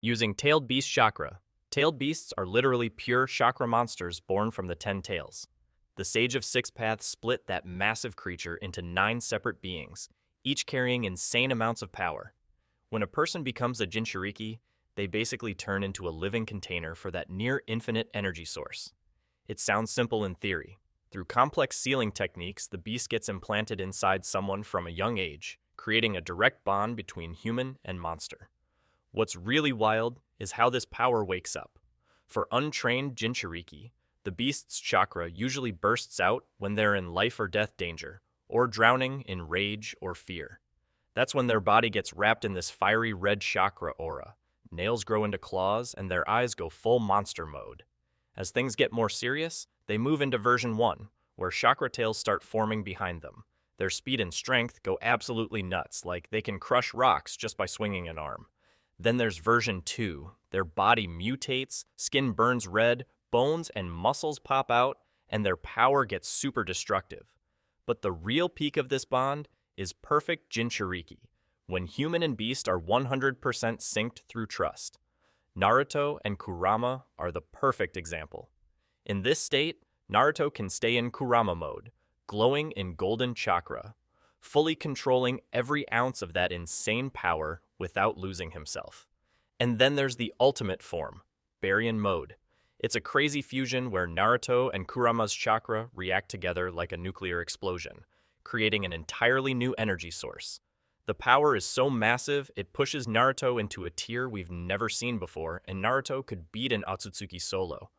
Using Tailed Beast Chakra. Tailed beasts are literally pure chakra monsters born from the 10 tails. The Sage of Six Paths split that massive creature into 9 separate beings, each carrying insane amounts of power. When a person becomes a Jinchuriki, they basically turn into a living container for that near-infinite energy source. It sounds simple in theory. Through complex sealing techniques, the beast gets implanted inside someone from a young age, creating a direct bond between human and monster. What's really wild is how this power wakes up. For untrained Jinchuriki, the beast's chakra usually bursts out when they're in life or death danger, or drowning in rage or fear. That's when their body gets wrapped in this fiery red chakra aura. Nails grow into claws, and their eyes go full monster mode. As things get more serious, they move into version 1, where chakra tails start forming behind them. Their speed and strength go absolutely nuts, like they can crush rocks just by swinging an arm. Then there's version 2. Their body mutates, skin burns red, bones and muscles pop out, and their power gets super destructive. But the real peak of this bond is perfect Jinchuriki, when human and beast are 100% synced through trust. Naruto and Kurama are the perfect example. In this state, Naruto can stay in Kurama mode, glowing in golden chakra, fully controlling every ounce of that insane power without losing himself. And then there's the ultimate form, Baryon mode. It's a crazy fusion where Naruto and Kurama's chakra react together like a nuclear explosion, creating an entirely new energy source. The power is so massive, it pushes Naruto into a tier we've never seen before, and Naruto could beat an Otsutsuki solo.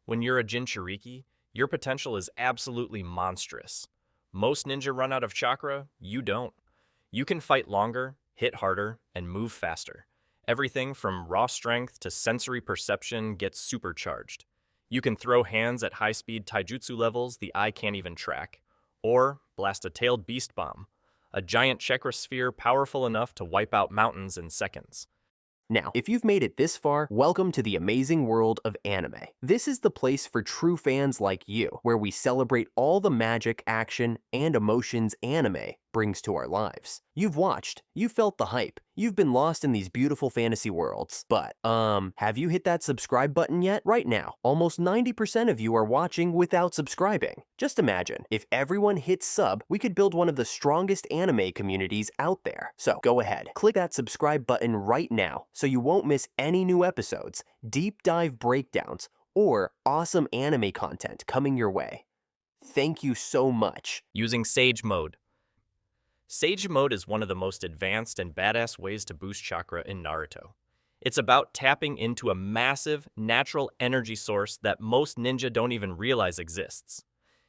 When you're a Jinchuriki, your potential is absolutely monstrous. Most ninja run out of chakra, you don't. You can fight longer, hit harder, and move faster. Everything from raw strength to sensory perception gets supercharged. You can throw hands at high-speed taijutsu levels the eye can't even track, or blast a tailed beast bomb, a giant chakra sphere powerful enough to wipe out mountains in seconds. Now, if you've made it this far, welcome to the amazing world of anime. This is the place for true fans like you, where we celebrate all the magic, action, and emotions anime brings to our lives. You've watched, you've felt the hype, you've been lost in these beautiful fantasy worlds, but, have you hit that subscribe button yet? Right now, almost 90% of you are watching without subscribing. Just imagine, if everyone hit sub, we could build one of the strongest anime communities out there. So, go ahead, click that subscribe button right now, so you won't miss any new episodes, deep dive breakdowns, or awesome anime content coming your way. Thank you so much. Using Sage mode. Sage mode is one of the most advanced and badass ways to boost chakra in Naruto. It's about tapping into a massive, natural energy source that most ninja don't even realize exists.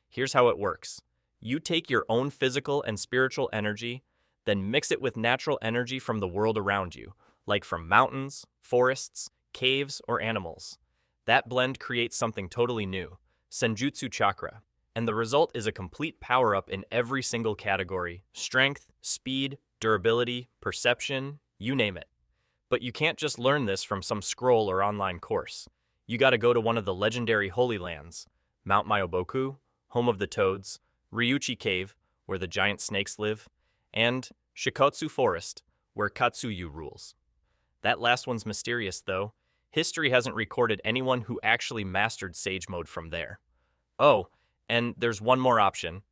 Here's how it works. You take your own physical and spiritual energy, then mix it with natural energy from the world around you, like from mountains, forests, caves, or animals. That blend creates something totally new, Senjutsu Chakra. And the result is a complete power-up in every single category: strength, speed, durability, perception, you name it. But you can't just learn this from some scroll or online course. You gotta go to one of the legendary Holy Lands: Mount Myoboku, home of the toads, Ryuchi Cave, where the giant snakes live, and Shikotsu Forest, where Katsuyu rules. That last one's mysterious, though. History hasn't recorded anyone who actually mastered Sage mode from there. Oh, and there's one more option.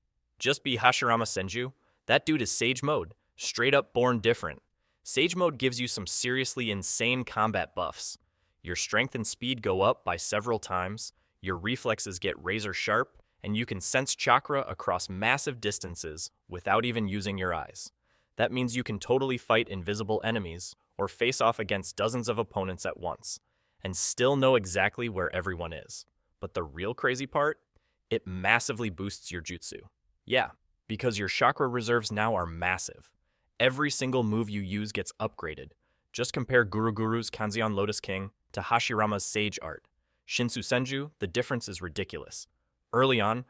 Just be Hashirama Senju. That dude is Sage mode, straight up born different. Sage mode gives you some seriously insane combat buffs. Your strength and speed go up by several times, your reflexes get razor sharp, and you can sense chakra across massive distances without even using your eyes. That means you can totally fight invisible enemies or face off against dozens of opponents at once, and still know exactly where everyone is. But the real crazy part? It massively boosts your jutsu. Yeah, because your chakra reserves now are massive. Every single move you use gets upgraded. Just compare Guru's Kanzeon Lotus King to Hashirama's Sage Art. Shinsu Senju, the difference is ridiculous. Early on,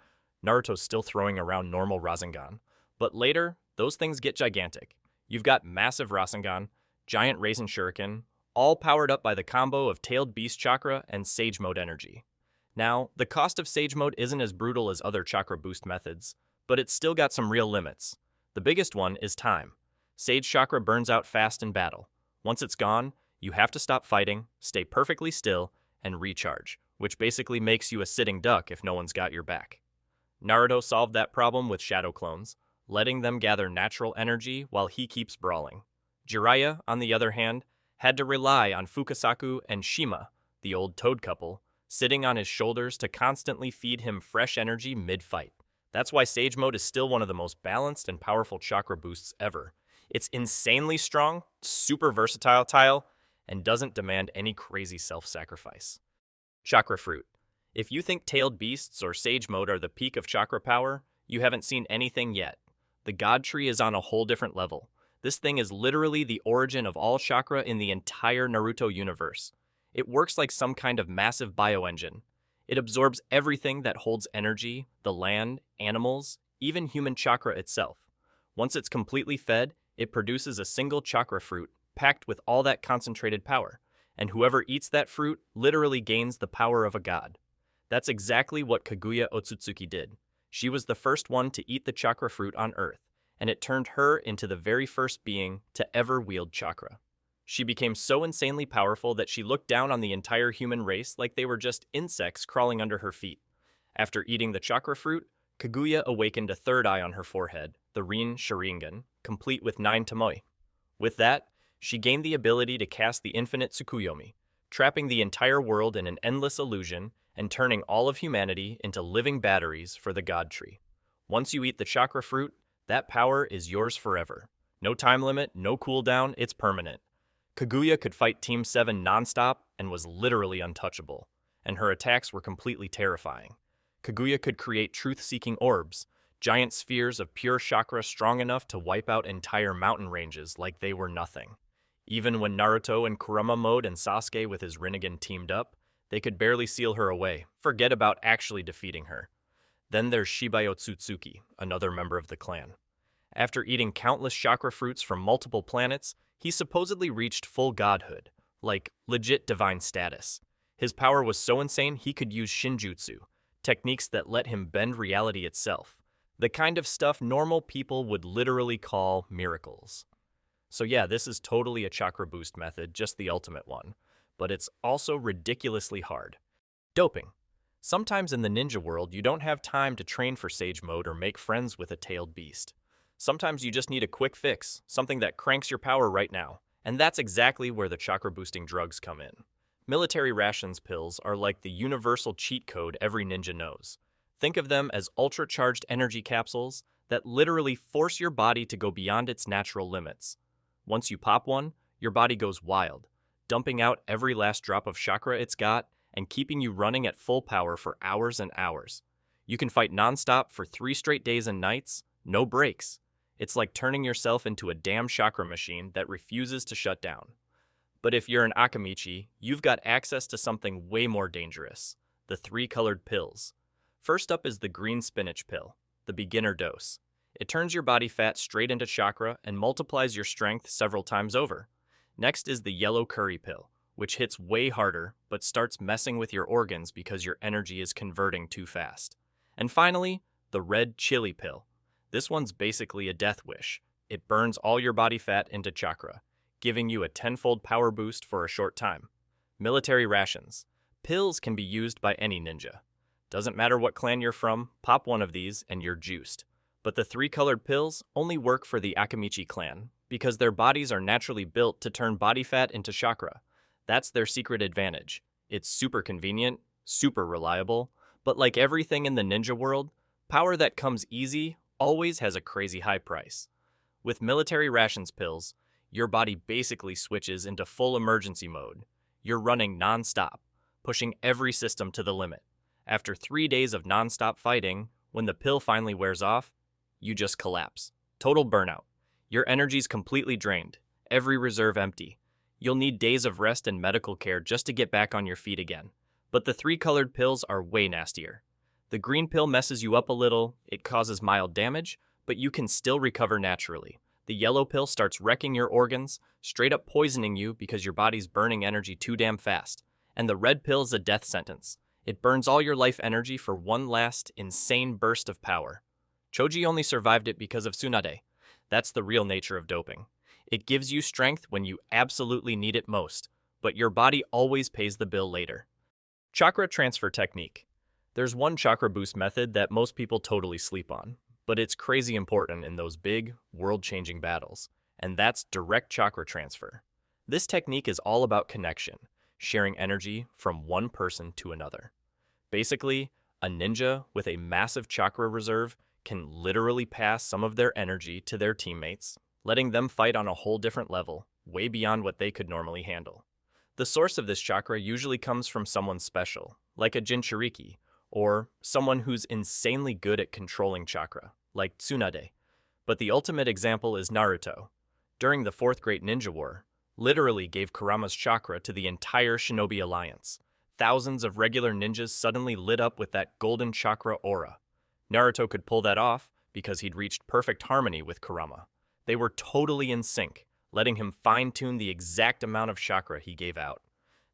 Naruto's still throwing around normal Rasengan, but later, those things get gigantic. You've got massive Rasengan, giant Raisin Shuriken, all powered up by the combo of Tailed Beast Chakra and Sage Mode energy. Now, the cost of Sage Mode isn't as brutal as other chakra boost methods, but it's still got some real limits. The biggest one is time. Sage Chakra burns out fast in battle. Once it's gone, You have to stop fighting, stay perfectly still, and recharge, which basically makes you a sitting duck if no one's got your back. Naruto solved that problem with shadow clones, letting them gather natural energy while he keeps brawling. Jiraiya, on the other hand, had to rely on Fukasaku and Shima, the old toad couple, sitting on his shoulders to constantly feed him fresh energy mid-fight. That's why Sage Mode is still one of the most balanced and powerful chakra boosts ever. It's insanely strong, super versatile, and doesn't demand any crazy self-sacrifice. Chakra Fruit. If you think tailed beasts or Sage Mode are the peak of chakra power, you haven't seen anything yet. The God Tree is on a whole different level. This thing is literally the origin of all chakra in the entire Naruto universe. It works like some kind of massive bioengine. It absorbs everything that holds energy, the land, animals, even human chakra itself. Once it's completely fed, it produces a single chakra fruit packed with all that concentrated power, and whoever eats that fruit literally gains the power of a god. That's exactly what Kaguya Otsutsuki did. She was the first one to eat the chakra fruit on Earth, and it turned her into the very first being to ever wield chakra. She became so insanely powerful that she looked down on the entire human race like they were just insects crawling under her feet. After eating the chakra fruit, Kaguya awakened a third eye on her forehead, the Rin Sharingan, complete with 9 Tomoe. With that, she gained the ability to cast the infinite Tsukuyomi, trapping the entire world in an endless illusion and turning all of humanity into living batteries for the God Tree. Once you eat the chakra fruit, that power is yours forever. No time limit, no cooldown, it's permanent. Kaguya could fight Team 7 nonstop and was literally untouchable, and her attacks were completely terrifying. Kaguya could create truth-seeking orbs, giant spheres of pure chakra strong enough to wipe out entire mountain ranges like they were nothing. Even when Naruto and Kurama Mode and Sasuke with his Rinnegan teamed up, they could barely seal her away, forget about actually defeating her. Then there's Shibuya Otsutsuki, another member of the clan. After eating countless chakra fruits from multiple planets, he supposedly reached full godhood, like legit divine status. His power was so insane he could use Shinjutsu, techniques that let him bend reality itself, the kind of stuff normal people would literally call miracles. So yeah, this is totally a chakra boost method, just the ultimate one, but it's also ridiculously hard. Doping. Sometimes in the ninja world, you don't have time to train for Sage Mode or make friends with a tailed beast. Sometimes you just need a quick fix, something that cranks your power right now, and that's exactly where the chakra-boosting drugs come in. Military rations pills are like the universal cheat code every ninja knows. Think of them as ultra-charged energy capsules that literally force your body to go beyond its natural limits. Once you pop one, your body goes wild, dumping out every last drop of chakra it's got and keeping you running at full power for hours and hours. You can fight nonstop for 3 straight days and nights, no breaks. It's like turning yourself into a damn chakra machine that refuses to shut down. But if you're an Akamichi, you've got access to something way more dangerous, the 3-colored pills. First up is the green spinach pill, the beginner dose. It turns your body fat straight into chakra and multiplies your strength several times over. Next is the yellow curry pill, which hits way harder but starts messing with your organs because your energy is converting too fast. And finally, the red chili pill. This one's basically a death wish. It burns all your body fat into chakra, giving you a 10-fold power boost for a short time. Military rations. Pills can be used by any ninja. Doesn't matter what clan you're from, pop one of these and you're juiced. But the 3-colored pills only work for the Akamichi clan, because their bodies are naturally built to turn body fat into chakra. That's their secret advantage. It's super convenient, super reliable, but like everything in the ninja world, power that comes easy always has a crazy high price. With military rations pills, your body basically switches into full emergency mode. You're running non-stop, pushing every system to the limit. After 3 days of non-stop fighting, when the pill finally wears off, you just collapse. Total burnout. Your energy's completely drained, every reserve empty. You'll need days of rest and medical care just to get back on your feet again. But the 3-colored pills are way nastier. The green pill messes you up a little, it causes mild damage, but you can still recover naturally. The yellow pill starts wrecking your organs, straight up poisoning you because your body's burning energy too damn fast. And the red pill's a death sentence. It burns all your life energy for one last, insane burst of power. Choji only survived it because of Tsunade. That's the real nature of doping. It gives you strength when you absolutely need it most, but your body always pays the bill later. Chakra transfer technique. There's one chakra boost method that most people totally sleep on, but it's crazy important in those big, world-changing battles, and that's direct chakra transfer. This technique is all about connection, sharing energy from one person to another. Basically, a ninja with a massive chakra reserve can literally pass some of their energy to their teammates, letting them fight on a whole different level, way beyond what they could normally handle. The source of this chakra usually comes from someone special, like a Jinchuriki, or someone who's insanely good at controlling chakra, like Tsunade. But the ultimate example is Naruto. During the Fourth Great Ninja War, literally gave Kurama's chakra to the entire Shinobi Alliance. Thousands of regular ninjas suddenly lit up with that golden chakra aura. Naruto could pull that off because he'd reached perfect harmony with Kurama. They were totally in sync, letting him fine-tune the exact amount of chakra he gave out.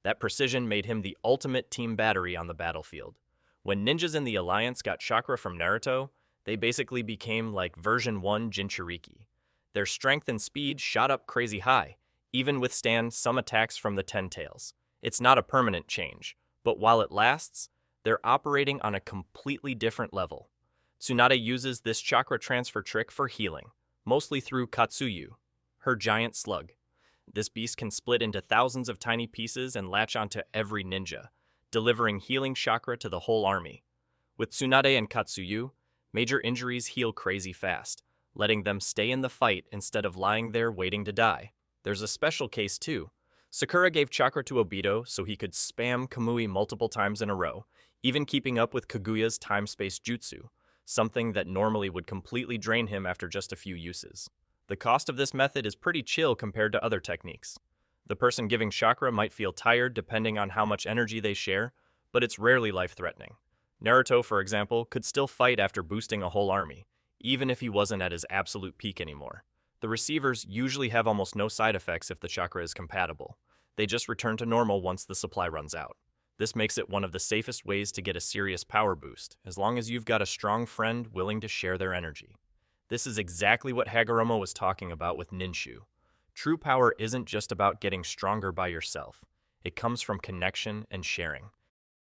That precision made him the ultimate team battery on the battlefield. When ninjas in the Alliance got chakra from Naruto, they basically became like version 1 Jinchuriki. Their strength and speed shot up crazy high, even withstand some attacks from the Ten Tails. It's not a permanent change, but while it lasts, they're operating on a completely different level. Tsunade uses this chakra transfer trick for healing, mostly through Katsuyu, her giant slug. This beast can split into thousands of tiny pieces and latch onto every ninja, delivering healing chakra to the whole army. With Tsunade and Katsuyu, major injuries heal crazy fast, letting them stay in the fight instead of lying there waiting to die. There's a special case too. Sakura gave chakra to Obito so he could spam Kamui multiple times in a row, even keeping up with Kaguya's time-space jutsu, something that normally would completely drain him after just a few uses. The cost of this method is pretty chill compared to other techniques. The person giving chakra might feel tired depending on how much energy they share, but it's rarely life-threatening. Naruto, for example, could still fight after boosting a whole army, even if he wasn't at his absolute peak anymore. The receivers usually have almost no side effects if the chakra is compatible. They just return to normal once the supply runs out. This makes it one of the safest ways to get a serious power boost, as long as you've got a strong friend willing to share their energy. This is exactly what Hagoromo was talking about with Ninshu. True power isn't just about getting stronger by yourself. It comes from connection and sharing.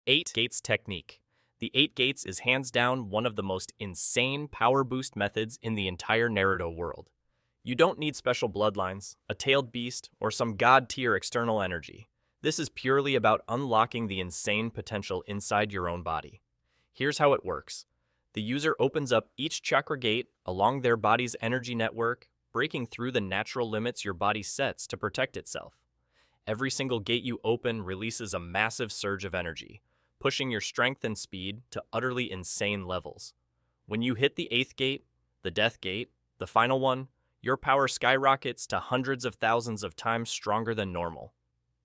8 Gates Technique. The 8 Gates is hands down one of the most insane power boost methods in the entire Naruto world. You don't need special bloodlines, a tailed beast, or some god-tier external energy. This is purely about unlocking the insane potential inside your own body. Here's how it works. The user opens up each chakra gate along their body's energy network, breaking through the natural limits your body sets to protect itself. Every single gate you open releases a massive surge of energy, pushing your strength and speed to utterly insane levels. When you hit the 8th gate, the Death Gate, the final one, your power skyrockets to hundreds of thousands of times stronger than normal.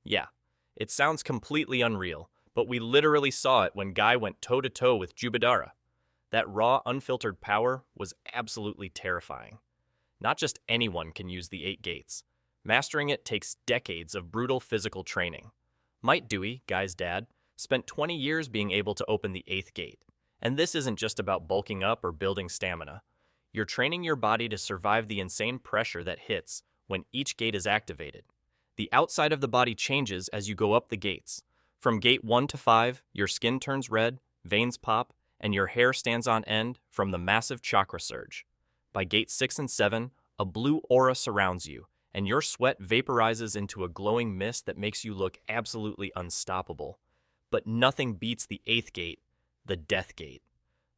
Yeah, it sounds completely unreal, but we literally saw it when Guy went toe-to-toe with Jubidara. That raw, unfiltered power was absolutely terrifying. Not just anyone can use the 8 gates. Mastering it takes decades of brutal physical training. Might Dewey, Guy's dad, spent 20 years being able to open the 8th gate. And this isn't just about bulking up or building stamina. You're training your body to survive the insane pressure that hits when each gate is activated. The outside of the body changes as you go up the gates. From gate 1 to 5, your skin turns red, veins pop, and your hair stands on end from the massive chakra surge. By gate 6 and 7, a blue aura surrounds you, and your sweat vaporizes into a glowing mist that makes you look absolutely unstoppable. But nothing beats the 8th gate, the Death Gate.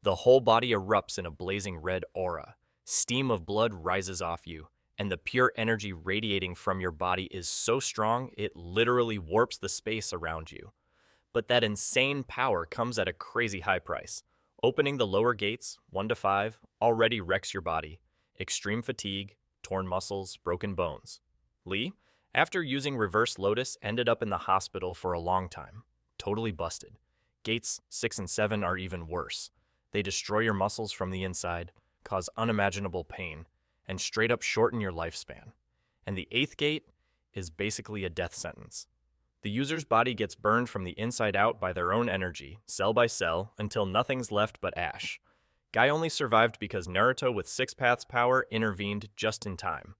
The whole body erupts in a blazing red aura. Steam of blood rises off you, and the pure energy radiating from your body is so strong it literally warps the space around you. But that insane power comes at a crazy high price. Opening the lower gates, 1 to 5, already wrecks your body. Extreme fatigue, torn muscles, broken bones. Lee, after using Reverse Lotus, ended up in the hospital for a long time. Totally busted. Gates 6 and 7 are even worse. They destroy your muscles from the inside, cause unimaginable pain, and straight up shorten your lifespan. And the 8th gate is basically a death sentence. The user's body gets burned from the inside out by their own energy, cell by cell, until nothing's left but ash. Guy only survived because Naruto with 6 paths power intervened just in time.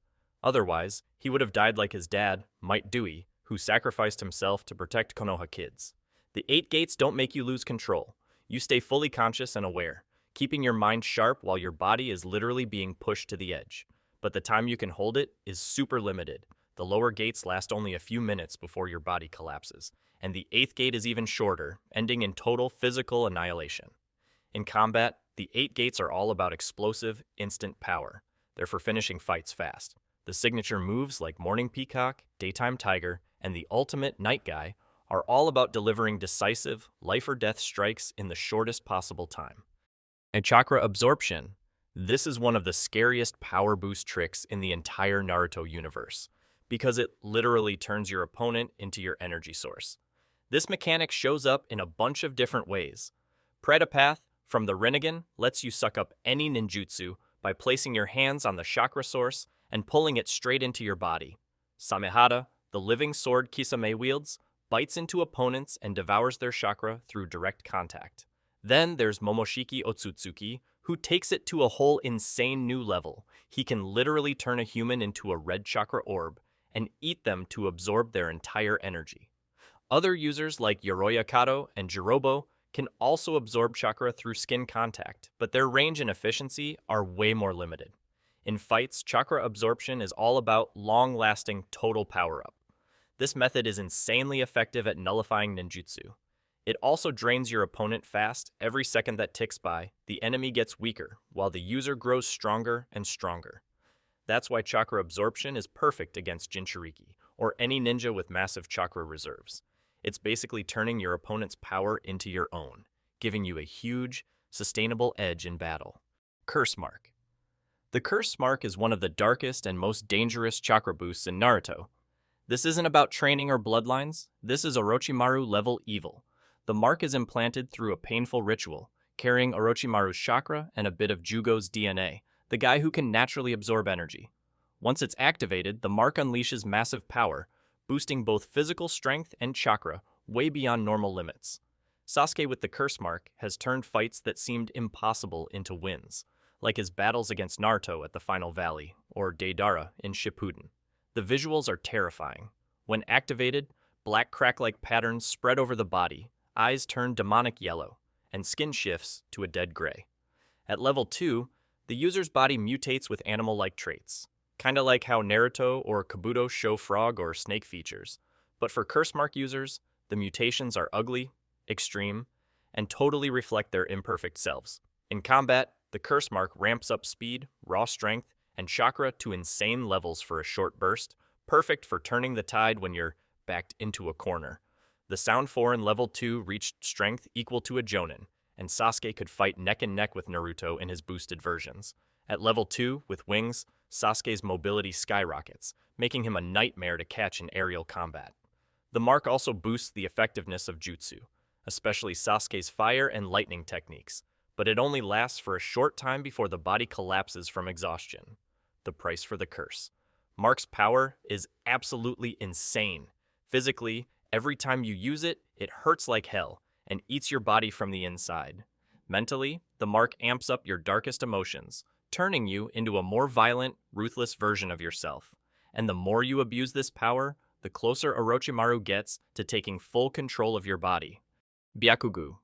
Otherwise, he would have died like his dad, Might Dewey, who sacrificed himself to protect Konoha kids. The 8 gates don't make you lose control. You stay fully conscious and aware, keeping your mind sharp while your body is literally being pushed to the edge. But the time you can hold it is super limited. The lower gates last only a few minutes before your body collapses, and the 8th gate is even shorter, ending in total physical annihilation. In combat, the 8 gates are all about explosive, instant power. They're for finishing fights fast. The signature moves like Morning Peacock, Daytime Tiger, and the ultimate Night Guy are all about delivering decisive, life-or-death strikes in the shortest possible time. And Chakra Absorption. This is one of the scariest power boost tricks in the entire Naruto universe, because it literally turns your opponent into your energy source. This mechanic shows up in a bunch of different ways. Predapath from the Rinnegan lets you suck up any ninjutsu by placing your hands on the chakra source and pulling it straight into your body. Samehada, the living sword Kisame wields, bites into opponents and devours their chakra through direct contact. Then there's Momoshiki Otsutsuki, who takes it to a whole insane new level. He can literally turn a human into a red chakra orb and eat them to absorb their entire energy. Other users like Yoroya Kato and Jirobo can also absorb chakra through skin contact, but their range and efficiency are way more limited. In fights, chakra absorption is all about long-lasting total power-up. This method is insanely effective at nullifying ninjutsu. It also drains your opponent fast. Every second that ticks by, the enemy gets weaker, while the user grows stronger and stronger. That's why chakra absorption is perfect against Jinchuriki, or any ninja with massive chakra reserves. It's basically turning your opponent's power into your own, giving you a huge, sustainable edge in battle. Curse Mark. The Curse Mark is one of the darkest and most dangerous chakra boosts in Naruto. This isn't about training or bloodlines. This is Orochimaru-level evil. The mark is implanted through a painful ritual, carrying Orochimaru's chakra and a bit of Jugo's DNA, the guy who can naturally absorb energy. Once it's activated, the mark unleashes massive power, boosting both physical strength and chakra way beyond normal limits. Sasuke with the Curse Mark has turned fights that seemed impossible into wins, like his battles against Naruto at the Final Valley, or Deidara in Shippuden. The visuals are terrifying. When activated, black crack-like patterns spread over the body, eyes turn demonic yellow, and skin shifts to a dead gray. At level 2, the user's body mutates with animal-like traits, kinda like how Naruto or Kabuto show frog or snake features. But for Curse Mark users, the mutations are ugly, extreme, and totally reflect their imperfect selves. In combat, the Curse Mark ramps up speed, raw strength, and chakra to insane levels for a short burst, perfect for turning the tide when you're backed into a corner. The Sound 4 in level 2 reached strength equal to a Jonin, and Sasuke could fight neck and neck with Naruto in his boosted versions. At level 2, with wings, Sasuke's mobility skyrockets, making him a nightmare to catch in aerial combat. The mark also boosts the effectiveness of jutsu, especially Sasuke's fire and lightning techniques, but it only lasts for a short time before the body collapses from exhaustion. The price for the curse. Mark's power is absolutely insane. Physically, every time you use it, it hurts like hell and eats your body from the inside. Mentally, the mark amps up your darkest emotions, turning you into a more violent, ruthless version of yourself. And the more you abuse this power, the closer Orochimaru gets to taking full control of your body. Byakugou.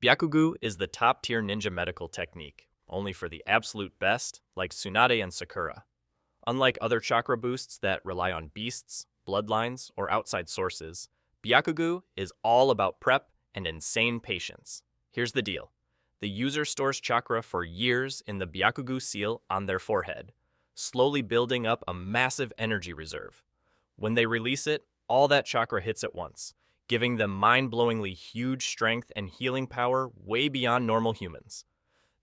Byakugou is the top-tier ninja medical technique, only for the absolute best, like Tsunade and Sakura. Unlike other chakra boosts that rely on beasts, bloodlines, or outside sources, Byakugou is all about prep and insane patience. Here's the deal. The user stores chakra for years in the Byakugou seal on their forehead, slowly building up a massive energy reserve. When they release it, all that chakra hits at once, giving them mind-blowingly huge strength and healing power way beyond normal humans.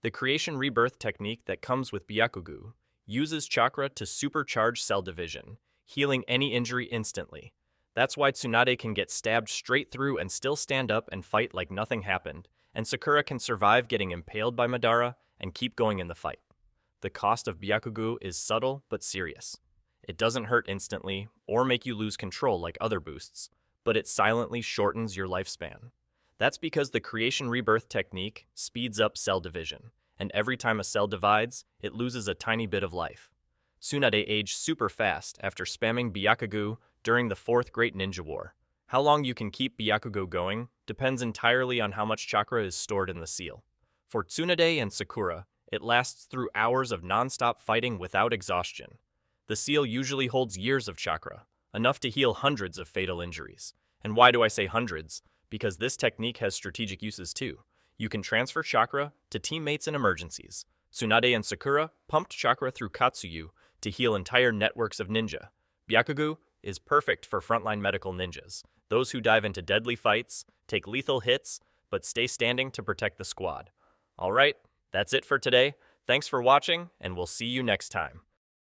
The creation rebirth technique that comes with Byakugou uses chakra to supercharge cell division, healing any injury instantly. That's why Tsunade can get stabbed straight through and still stand up and fight like nothing happened, and Sakura can survive getting impaled by Madara and keep going in the fight. The cost of Byakugou is subtle but serious. It doesn't hurt instantly or make you lose control like other boosts, but it silently shortens your lifespan. That's because the creation rebirth technique speeds up cell division, and every time a cell divides, it loses a tiny bit of life. Tsunade age super fast after spamming Byakugou during the Fourth Great Ninja War. How long you can keep Byakugou going depends entirely on how much chakra is stored in the seal. For Tsunade and Sakura, it lasts through hours of non-stop fighting without exhaustion. The seal usually holds years of chakra, enough to heal hundreds of fatal injuries. And why do I say hundreds? Because this technique has strategic uses too. You can transfer chakra to teammates in emergencies. Tsunade and Sakura pumped chakra through Katsuyu to heal entire networks of ninja. Byakugou is perfect for frontline medical ninjas, those who dive into deadly fights, take lethal hits, but stay standing to protect the squad. Alright, that's it for today. Thanks for watching, and we'll see you next time.